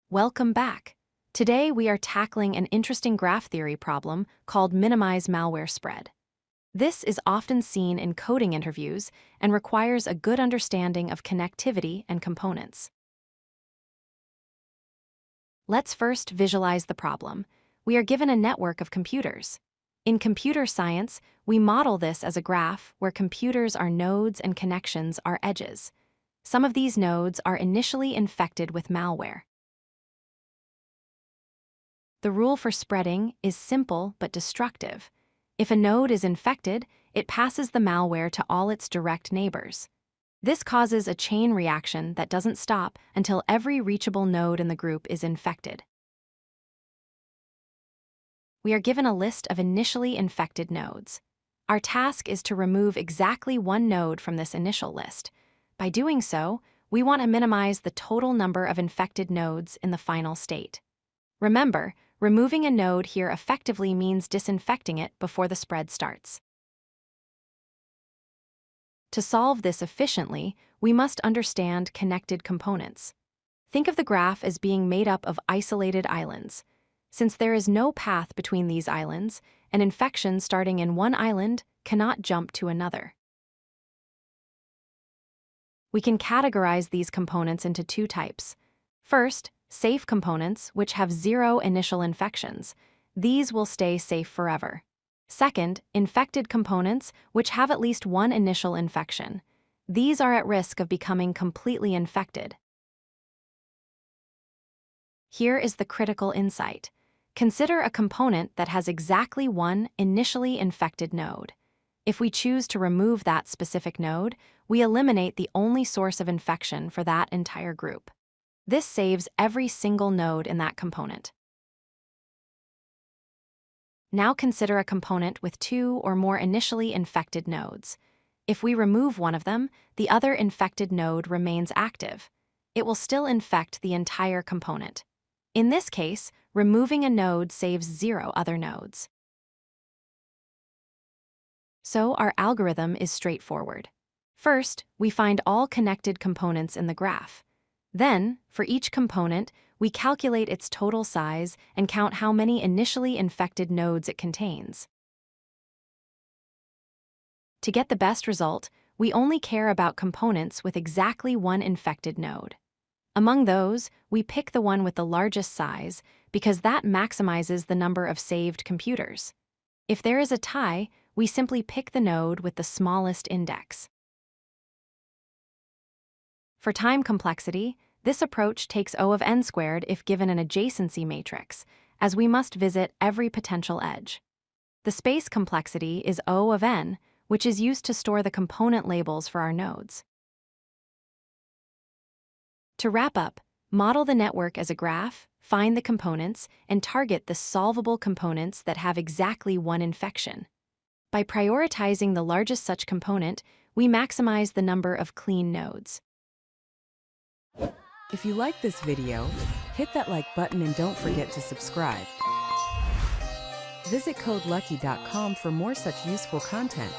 Welcome back. Today we are tackling an interesting graph theory problem called Minimize Malware Spread. This is often seen in coding interviews and requires a good understanding of connectivity and components. Let's first visualize the problem. We are given a network of computers. In computer science, we model this as a graph where computers are nodes and connections are edges. Some of these nodes are initially infected with malware. The rule for spreading is simple but destructive. If a node is infected, it passes the malware to all its direct neighbors. This causes a chain reaction that doesn't stop until every reachable node in the group is infected. We are given a list of initially infected nodes. Our task is to remove exactly one node from this initial list. By doing so, we want to minimize the total number of infected nodes in the final state. Remember, removing a node here effectively means disinfecting it before the spread starts. To solve this efficiently, we must understand connected components. Think of the graph as being made up of isolated islands. Since there is no path between these islands, an infection starting in one island cannot jump to another. We can categorize these components into two types. First, safe components, which have zero initial infections. These will stay safe forever. Second, infected components, which have at least one initial infection. These are at risk of becoming completely infected. Here is the critical insight. Consider a component that has exactly one initially infected node. If we choose to remove that specific node, we eliminate the only source of infection for that entire group. This saves every single node in that component. Now consider a component with two or more initially infected nodes. If we remove one of them, the other infected node remains active. It will still infect the entire component. In this case, removing a node saves zero other nodes. So our algorithm is straightforward. First, we find all connected components in the graph. Then, for each component, we calculate its total size and count how many initially infected nodes it contains. To get the best result, we only care about components with exactly one infected node. Among those, we pick the one with the largest size because that maximizes the number of saved computers. If there is a tie, we simply pick the node with the smallest index. For time complexity, this approach takes O of n squared if given an adjacency matrix, as we must visit every potential edge. The space complexity is O of n, which is used to store the component labels for our nodes. To wrap up, model the network as a graph, find the components, and target the solvable components that have exactly one infection. By prioritizing the largest such component, we maximize the number of clean nodes. If you like this video, hit that like button and don't forget to subscribe. Visit codelucky.com for more such useful content.